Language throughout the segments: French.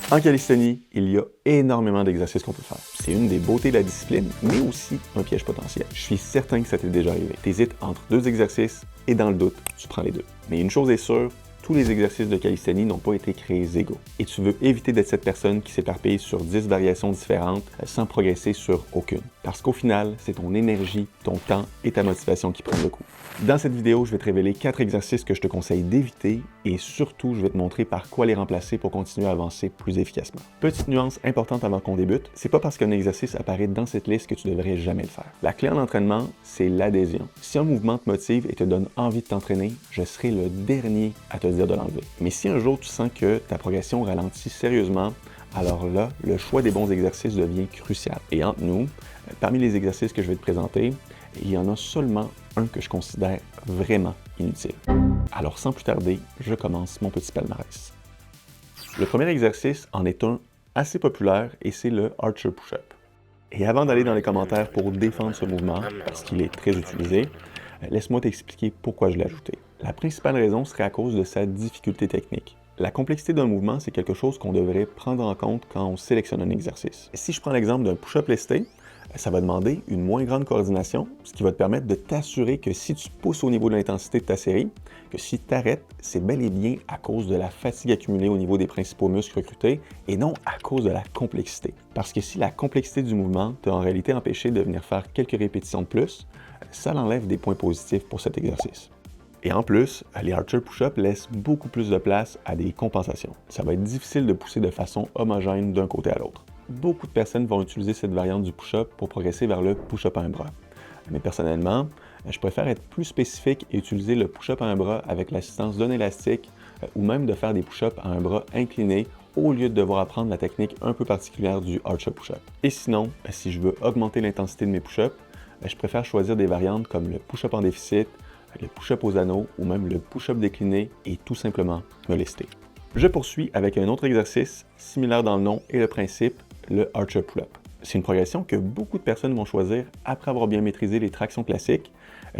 En calisthénie, il y a énormément d'exercices qu'on peut faire. C'est une des beautés de la discipline, mais aussi un piège potentiel. Je suis certain que ça t'est déjà arrivé. T'hésites entre deux exercices et dans le doute, tu prends les deux. Mais une chose est sûre, tous les exercices de calisthénie n'ont pas été créés égaux. Et tu veux éviter d'être cette personne qui s'éparpille sur 10 variations différentes sans progresser sur aucune. Parce qu'au final, c'est ton énergie, ton temps et ta motivation qui prennent le coup. Dans cette vidéo, je vais te révéler 4 exercices que je te conseille d'éviter et surtout, je vais te montrer par quoi les remplacer pour continuer à avancer plus efficacement. Petite nuance importante avant qu'on débute, c'est pas parce qu'un exercice apparaît dans cette liste que tu devrais jamais le faire. La clé en entraînement, c'est l'adhésion. Si un mouvement te motive et te donne envie de t'entraîner, je serai le dernier à te dire de l'enlever. Mais si un jour tu sens que ta progression ralentit sérieusement, alors là, le choix des bons exercices devient crucial. Et entre nous, parmi les exercices que je vais te présenter, il y en a seulement un que je considère vraiment inutile. Alors sans plus tarder, je commence mon petit palmarès. Le premier exercice en est un assez populaire et c'est le Archer Push-Up. Et avant d'aller dans les commentaires pour défendre ce mouvement, parce qu'il est très utilisé, laisse-moi t'expliquer pourquoi je l'ai ajouté. La principale raison serait à cause de sa difficulté technique. La complexité d'un mouvement, c'est quelque chose qu'on devrait prendre en compte quand on sélectionne un exercice. Si je prends l'exemple d'un push-up lesté, ça va demander une moins grande coordination, ce qui va te permettre de t'assurer que si tu pousses au niveau de l'intensité de ta série, que si tu arrêtes, c'est bel et bien à cause de la fatigue accumulée au niveau des principaux muscles recrutés et non à cause de la complexité. Parce que si la complexité du mouvement t'a en réalité empêché de venir faire quelques répétitions de plus, ça l'enlève des points positifs pour cet exercice. Et en plus, les Archer Push-Up laissent beaucoup plus de place à des compensations. Ça va être difficile de pousser de façon homogène d'un côté à l'autre. Beaucoup de personnes vont utiliser cette variante du push-up pour progresser vers le push-up à un bras. Mais personnellement, je préfère être plus spécifique et utiliser le push-up à un bras avec l'assistance d'un élastique ou même de faire des push-ups à un bras incliné au lieu de devoir apprendre la technique un peu particulière du Archer Push-Up. Et sinon, si je veux augmenter l'intensité de mes push-ups, je préfère choisir des variantes comme le push-up en déficit, le push-up aux anneaux ou même le push-up décliné et tout simplement me lester. Je poursuis avec un autre exercice similaire dans le nom et le principe, le Archer Pull-Up. C'est une progression que beaucoup de personnes vont choisir après avoir bien maîtrisé les tractions classiques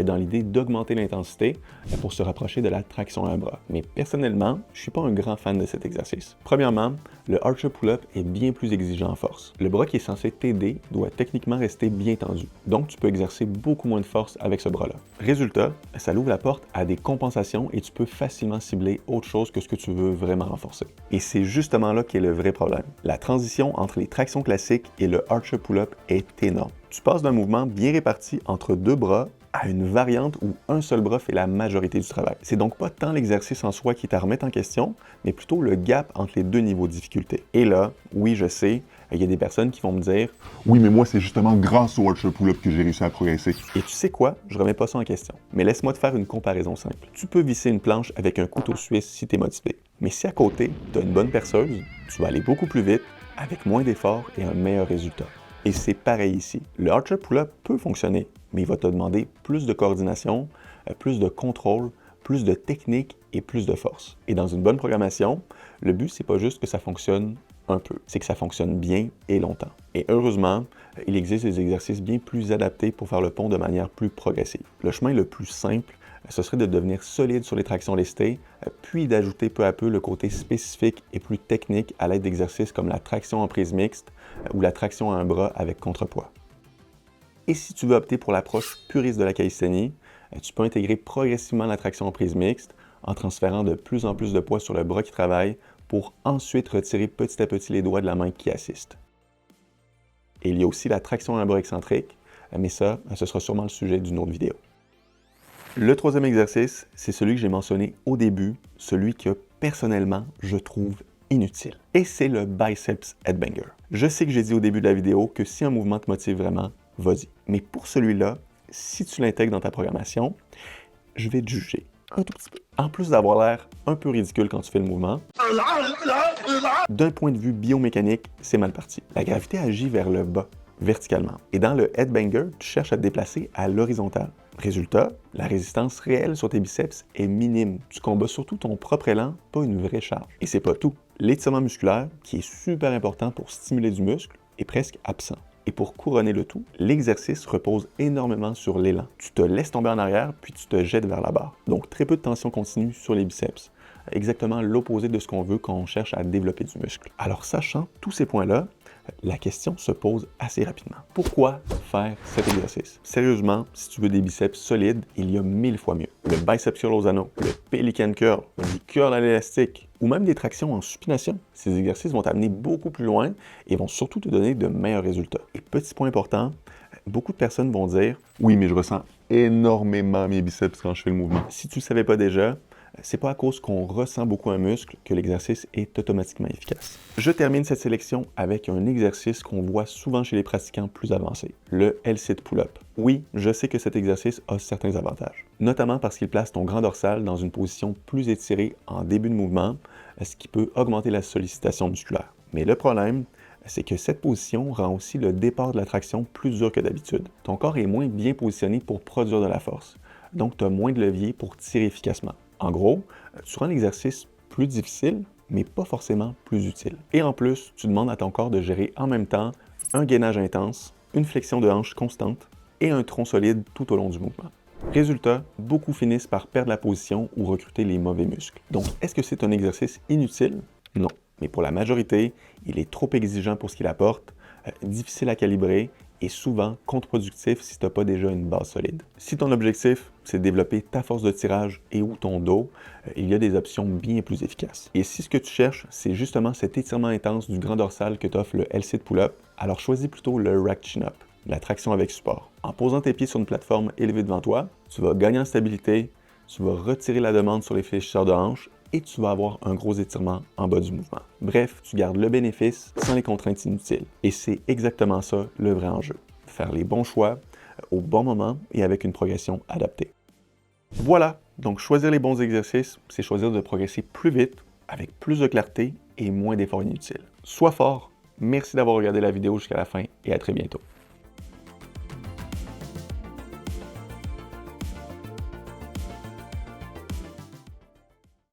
dans l'idée d'augmenter l'intensité pour se rapprocher de la traction à un bras. Mais personnellement, je ne suis pas un grand fan de cet exercice. Premièrement, le Archer Pull-Up est bien plus exigeant en force. Le bras qui est censé t'aider doit techniquement rester bien tendu. Donc, tu peux exercer beaucoup moins de force avec ce bras-là. Résultat, ça ouvre la porte à des compensations et tu peux facilement cibler autre chose que ce que tu veux vraiment renforcer. Et c'est justement là qu'est le vrai problème. La transition entre les tractions classiques et le Archer Pull-Up est énorme. Tu passes d'un mouvement bien réparti entre deux bras à une variante où un seul bras fait la majorité du travail. C'est donc pas tant l'exercice en soi qui est à remettre en question, mais plutôt le gap entre les deux niveaux de difficulté. Et là, oui, je sais, il y a des personnes qui vont me dire « Oui, mais moi, c'est justement grâce au Archer Pull-Up que j'ai réussi à progresser. » Et tu sais quoi? Je remets pas ça en question. Mais laisse-moi te faire une comparaison simple. Tu peux visser une planche avec un couteau suisse si tu es motivé. Mais si à côté, tu as une bonne perceuse, tu vas aller beaucoup plus vite, avec moins d'efforts et un meilleur résultat. Et c'est pareil ici. Le Archer Pull-Up peut fonctionner, mais il va te demander plus de coordination, plus de contrôle, plus de technique et plus de force. Et dans une bonne programmation, le but, c'est pas juste que ça fonctionne un peu, c'est que ça fonctionne bien et longtemps. Et heureusement, il existe des exercices bien plus adaptés pour faire le pont de manière plus progressive. Le chemin le plus simple, ce serait de devenir solide sur les tractions lestées, puis d'ajouter peu à peu le côté spécifique et plus technique à l'aide d'exercices comme la traction en prise mixte ou la traction à un bras avec contrepoids. Et si tu veux opter pour l'approche puriste de la calisthénie, tu peux intégrer progressivement la traction en prise mixte en transférant de plus en plus de poids sur le bras qui travaille pour ensuite retirer petit à petit les doigts de la main qui assiste. Et il y a aussi la traction à un bras excentrique, mais ça, ce sera sûrement le sujet d'une autre vidéo. Le troisième exercice, c'est celui que j'ai mentionné au début, celui que personnellement je trouve inutile. Et c'est le Biceps Headbanger. Je sais que j'ai dit au début de la vidéo que si un mouvement te motive vraiment, vas-y. Mais pour celui-là, si tu l'intègres dans ta programmation, je vais te juger un tout petit peu. En plus d'avoir l'air un peu ridicule quand tu fais le mouvement, d'un point de vue biomécanique, c'est mal parti. La gravité agit vers le bas, verticalement. Et dans le Headbanger, tu cherches à te déplacer à l'horizontale. Résultat, la résistance réelle sur tes biceps est minime. Tu combats surtout ton propre élan, pas une vraie charge. Et c'est pas tout. L'étirement musculaire, qui est super important pour stimuler du muscle, est presque absent. Et pour couronner le tout, l'exercice repose énormément sur l'élan. Tu te laisses tomber en arrière, puis tu te jettes vers la barre. Donc très peu de tension continue sur les biceps. exactement l'opposé de ce qu'on veut quand on cherche à développer du muscle. Alors, sachant tous ces points-là, la question se pose assez rapidement. Pourquoi faire cet exercice? Sérieusement, si tu veux des biceps solides, il y a 1000 fois mieux. Le bicep curl aux anneaux, le pelican curl, du curl à l'élastique, ou même des tractions en supination. Ces exercices vont t'amener beaucoup plus loin et vont surtout te donner de meilleurs résultats. Et petit point important, beaucoup de personnes vont dire « Oui, mais je ressens énormément mes biceps quand je fais le mouvement. » Si tu ne le savais pas déjà, c'est pas à cause qu'on ressent beaucoup un muscle que l'exercice est automatiquement efficace. Je termine cette sélection avec un exercice qu'on voit souvent chez les pratiquants plus avancés, le L-sit pull-up. Oui, je sais que cet exercice a certains avantages, notamment parce qu'il place ton grand dorsal dans une position plus étirée en début de mouvement, ce qui peut augmenter la sollicitation musculaire. Mais le problème, c'est que cette position rend aussi le départ de la traction plus dur que d'habitude. Ton corps est moins bien positionné pour produire de la force, donc tu as moins de levier pour tirer efficacement. En gros, tu rends l'exercice plus difficile, mais pas forcément plus utile. Et en plus, tu demandes à ton corps de gérer en même temps un gainage intense, une flexion de hanche constante et un tronc solide tout au long du mouvement. Résultat, beaucoup finissent par perdre la position ou recruter les mauvais muscles. Donc, est-ce que c'est un exercice inutile? Non. Mais pour la majorité, il est trop exigeant pour ce qu'il apporte, difficile à calibrer et souvent contre-productif si tu n'as pas déjà une base solide. Si ton objectif, c'est de développer ta force de tirage et ou ton dos, il y a des options bien plus efficaces. Et si ce que tu cherches, c'est justement cet étirement intense du grand dorsal que t'offre le L-sit pull-up, alors choisis plutôt le rack chin-up, la traction avec support. En posant tes pieds sur une plateforme élevée devant toi, tu vas gagner en stabilité, tu vas retirer la demande sur les fléchisseurs de hanches et tu vas avoir un gros étirement en bas du mouvement. Bref, tu gardes le bénéfice sans les contraintes inutiles. Et c'est exactement ça le vrai enjeu. Faire les bons choix au bon moment et avec une progression adaptée. Voilà, donc choisir les bons exercices, c'est choisir de progresser plus vite, avec plus de clarté et moins d'efforts inutiles. Sois fort, merci d'avoir regardé la vidéo jusqu'à la fin et à très bientôt.